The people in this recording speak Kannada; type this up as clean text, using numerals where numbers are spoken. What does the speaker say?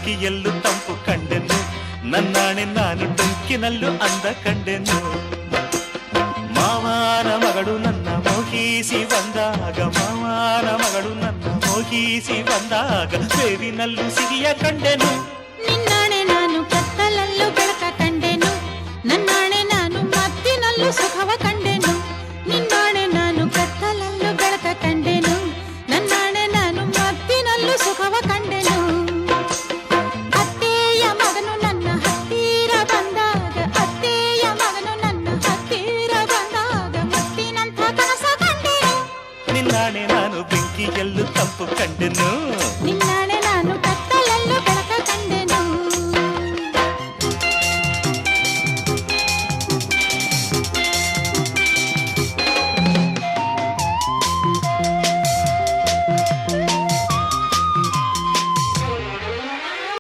ಬೆಂಕಿಯಲ್ಲೂ ತಂಪು ಕಂಡೆನು, ನನ್ನಾಣೆ ನಾನು ಟೊಂಕಿನಲ್ಲೂ ಅಂದ ಕಂಡೆನು. ಮಾವನ ಮಗಳು ನನ್ನ ಮೋಹಿಸಿ ಬಂದಾಗ, ಮಾವನ ಮಗಳು ನನ್ನ ಮೋಹಿಸಿ ಬಂದಾಗ, ಬೇವಿನಲ್ಲೂ ಸಿಹಿಯ ಕಂಡೆನು.